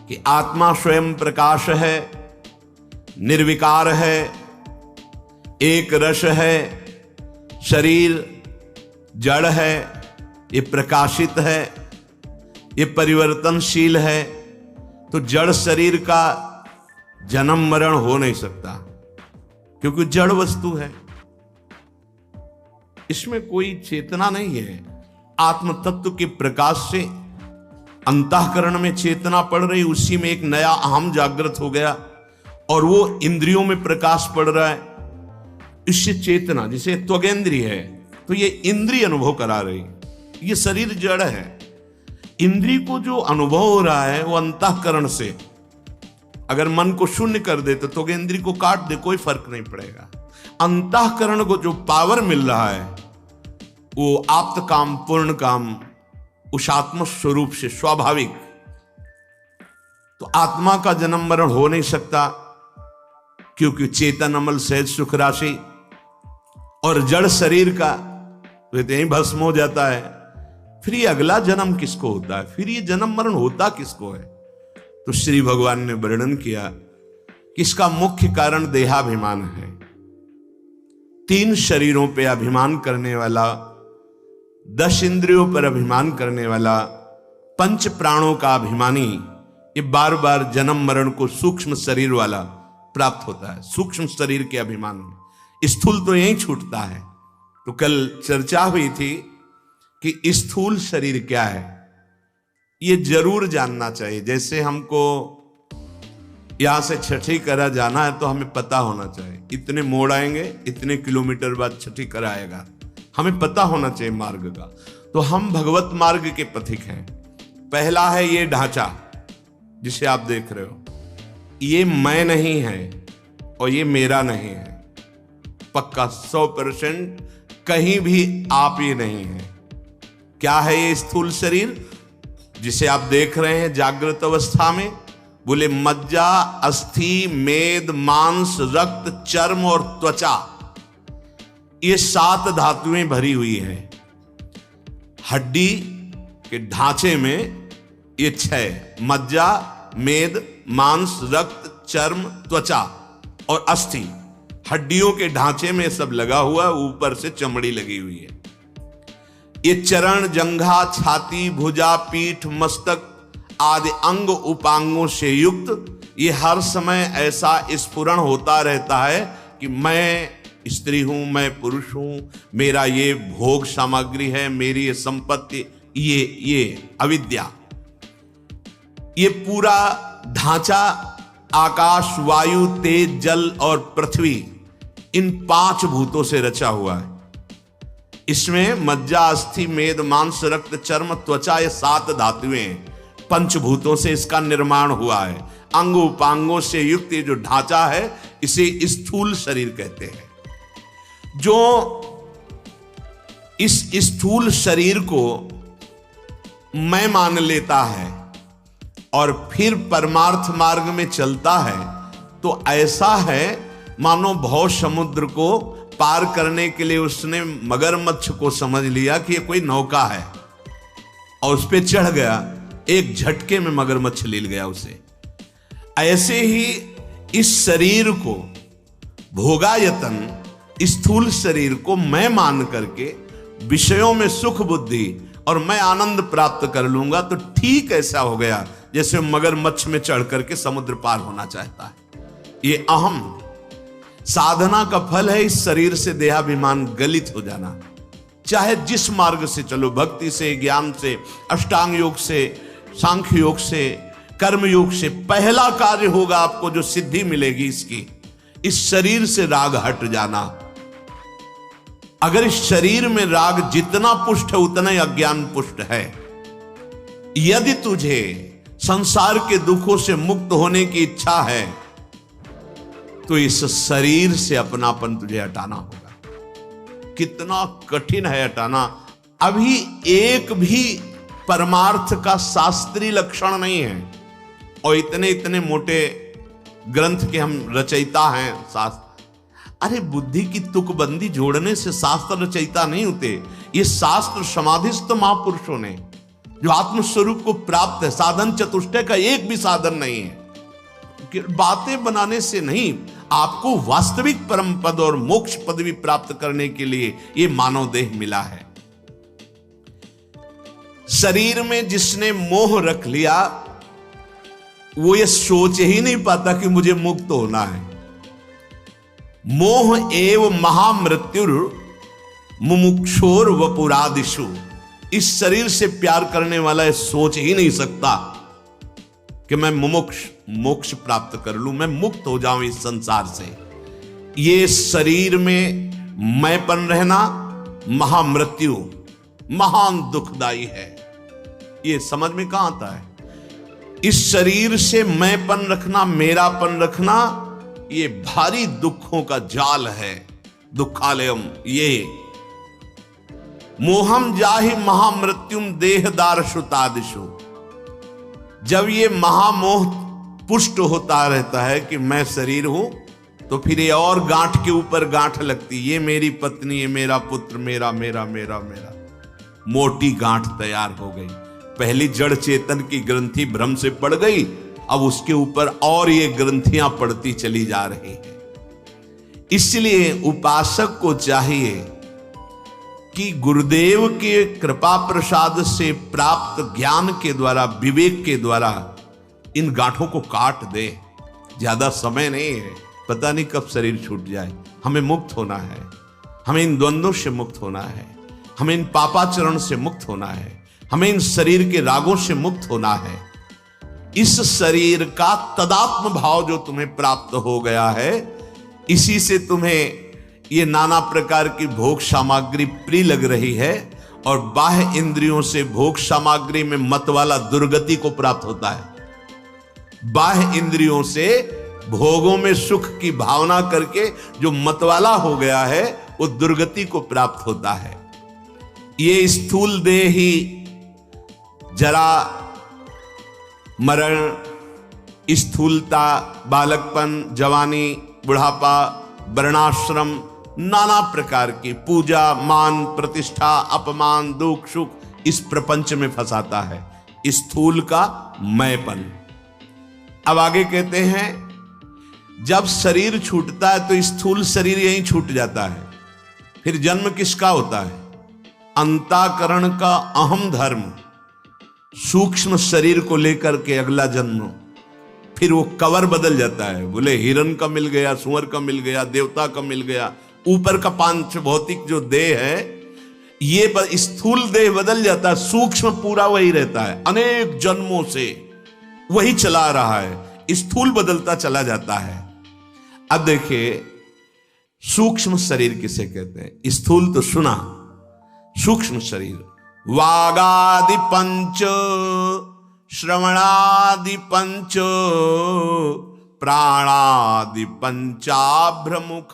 कि आत्मा स्वयं प्रकाश है, निर्विकार है, एक रस है, शरीर जड़ है, ये प्रकाशित है, ये परिवर्तनशील है। तो जड़ शरीर का जन्म मरण हो नहीं सकता, क्योंकि जड़ वस्तु है, इसमें कोई चेतना नहीं है। आत्म तत्व के प्रकाश से अंतःकरण में चेतना पड़ रही, उसी में एक नया अहम जागृत हो गया और वो इंद्रियों में प्रकाश पड़ रहा है। इससे चेतना, जिसे त्वगेंद्रिय है, तो ये इंद्रिय अनुभव करा रही। ये शरीर जड़ है, इंद्रिय को जो अनुभव हो रहा है वो अंतःकरण से। अगर मन को शून्य कर दे तो त्वगेंद्रिय को काट दे, कोई फर्क नहीं पड़ेगा। अंतःकरण को जो पावर मिल रहा है वो आप्त काम पूर्ण काम उस आत्म स्वरूप से स्वाभाविक। तो आत्मा का जन्म मरण हो नहीं सकता, क्योंकि चेतन अमल सहज सुख राशि, और जड़ शरीर का तो यही भस्म हो जाता है। फिर ये अगला जन्म किसको होता है, फिर ये जन्म मरण होता किसको है? तो श्री भगवान ने वर्णन किया कि इसका मुख्य कारण देहाभिमान है। 3 शरीरों पे अभिमान करने वाला, 10 इंद्रियों पर अभिमान करने वाला, 5 प्राणों का अभिमानी, ये बार बार जन्म मरण को सूक्ष्म शरीर वाला प्राप्त होता है। सूक्ष्म शरीर के अभिमान में स्थूल तो यही छूटता है। तो कल चर्चा हुई थी कि स्थूल शरीर क्या है, ये जरूर जानना चाहिए। जैसे हमको यहां से छठी करा जाना है तो हमें पता होना चाहिए इतने मोड़ आएंगे, इतने किलोमीटर बाद छठी करा आएगा, हमें पता होना चाहिए मार्ग का। तो हम भगवत मार्ग के पथिक हैं। पहला है ये ढांचा जिसे आप देख रहे हो, ये मैं नहीं है और ये मेरा नहीं है, पक्का 100% कहीं भी आप ये नहीं है। क्या है ये स्थूल शरीर जिसे आप देख रहे हैं जागृत अवस्था में? बोले मज्जा, अस्थि, मेद, मांस, रक्त, चर्म और त्वचा, ये 7 धातुएं भरी हुई है। हड्डी के ढांचे में ये 6, मज्जा, मेद, मांस, रक्त, चर्म, त्वचा और अस्थि, हड्डियों के ढांचे में सब लगा हुआ, ऊपर से चमड़ी लगी हुई है। ये चरण, जंघा, छाती, भुजा, पीठ, मस्तक आदि अंग उपांगों से युक्त, ये हर समय ऐसा स्फुरण होता रहता है कि मैं स्त्री हूं, मैं पुरुष हूं, मेरा ये भोग सामग्री है, मेरी ये संपत्ति, ये अविद्या। ये पूरा ढांचा आकाश, वायु, तेज, जल और पृथ्वी, इन 5 भूतों से रचा हुआ है। इसमें मज्जा, अस्थि, मेद, मांस, रक्त, चर्म, त्वचा, ये 7 धातुएं पंचभूतों से इसका निर्माण हुआ है। अंग उपांगों से युक्त ये जो ढांचा है इसे स्थूल शरीर कहते हैं। जो इस स्थूल शरीर को मैं मान लेता है और फिर परमार्थ मार्ग में चलता है, तो ऐसा है मानो भव समुद्र को पार करने के लिए उसने मगरमच्छ को समझ लिया कि ये कोई नौका है और उस पर चढ़ गया, एक झटके में मगरमच्छ ले गया उसे। ऐसे ही इस शरीर को, भोगायतन स्थूल शरीर को मैं मान करके विषयों में सुख बुद्धि और मैं आनंद प्राप्त कर लूंगा, तो ठीक ऐसा हो गया जैसे मगरमच्छ में चढ़ करके समुद्र पार होना चाहता है। ये अहम साधना का फल है, इस शरीर से देहाभिमान गलित हो जाना। चाहे जिस मार्ग से चलो, भक्ति से, ज्ञान से, अष्टांग योग से, सांख्य योग से, कर्म योग से, पहला कार्य होगा आपको जो सिद्धि मिलेगी इसकी, इस शरीर से राग हट जाना। अगर इस शरीर में राग जितना पुष्ट है उतना ही अज्ञान पुष्ट है। यदि तुझे संसार के दुखों से मुक्त होने की इच्छा है तो इस शरीर से अपनापन तुझे हटाना होगा। कितना कठिन है हटाना। अभी एक भी परमार्थ का शास्त्रीय लक्षण नहीं है, और इतने इतने मोटे ग्रंथ के हम रचयिता हैं शास्त्र। अरे बुद्धि की तुकबंदी जोड़ने से शास्त्र रचयिता नहीं होते। ये शास्त्र समाधिस्थ महापुरुषों ने, जो आत्मस्वरूप को प्राप्त है। साधन चतुष्टय का एक भी साधन नहीं है, कि बातें बनाने से नहीं, आपको वास्तविक परम पद और मोक्ष पदवी प्राप्त करने के लिए यह मानव देह मिला है। शरीर में जिसने मोह रख लिया वो ये सोच ही नहीं पाता कि मुझे मुक्त होना है। मोह एव महामृत्युर मुमुक्षोर वपुरादिषु। इस शरीर से प्यार करने वाला सोच ही नहीं सकता कि मैं मोक्ष प्राप्त कर लूं, मैं मुक्त हो जाऊं इस संसार से। ये शरीर में मैंपन रहना महामृत्यु, महान दुखदाई है। ये समझ में कहां आता है? इस शरीर से मैंपन रखना, मेरापन रखना, ये भारी दुखों का जाल है, दुखालयम। ये मोहम जाहि महामृत्युम देहदार श्रुतादिशु। जब ये महामोह पुष्ट होता रहता है कि मैं शरीर हूं, तो फिर ये और गांठ के ऊपर गांठ लगती, ये मेरी पत्नी, ये मेरा पुत्र, मेरा मेरा मेरा मेरा, मोटी गांठ तैयार हो गई। पहली जड़ चेतन की ग्रंथि भ्रम से पड़ गई, अब उसके ऊपर और ये ग्रंथियां पड़ती चली जा रही है। इसलिए उपासक को चाहिए कि गुरुदेव के कृपा प्रसाद से प्राप्त ज्ञान के द्वारा, विवेक के द्वारा इन गांठों को काट दे। ज्यादा समय नहीं है, पता नहीं कब शरीर छूट जाए। हमें मुक्त होना है, हमें इन द्वंद्वों से मुक्त होना है, हमें इन पापाचरण से मुक्त होना है, हमें इन शरीर के रागों से मुक्त होना है। इस शरीर का तदात्म भाव जो तुम्हें प्राप्त हो गया है, इसी से तुम्हें ये नाना प्रकार की भोग सामग्री प्रिय लग रही है, और बाह्य इंद्रियों से भोग सामग्री में मत वाला दुर्गति को प्राप्त होता है। बाह्य इंद्रियों से भोगों में सुख की भावना करके जो मतवाला हो गया है, वो दुर्गति को प्राप्त होता है। ये स्थूल देह ही जरा, मरण, स्थूलता, बालकपन, जवानी, बुढ़ापा, वर्णाश्रम, नाना प्रकार की पूजा, मान, प्रतिष्ठा, अपमान, दुख, सुख, इस प्रपंच में फंसाता है, स्थूल का मैंपन। अब आगे कहते हैं, जब शरीर छूटता है तो स्थूल शरीर यहीं छूट जाता है। फिर जन्म किसका होता है? अंतःकरण का अहम धर्म, सूक्ष्म शरीर को लेकर के अगला जन्म। फिर वो कवर बदल जाता है, बोले हिरण का मिल गया, सुअर का मिल गया, देवता का मिल गया। ऊपर का पांच भौतिक जो देह है, ये स्थूल देह बदल जाता है, सूक्ष्म पूरा वही रहता है, अनेक जन्मों से वही चला रहा है, स्थूल बदलता चला जाता है। अब देखिए, सूक्ष्म शरीर किसे कहते हैं? स्थूल तो सुना, सूक्ष्म शरीर वागादि पंच, श्रवणादि पंच, प्राणादि पंचाभ्रमुखानि।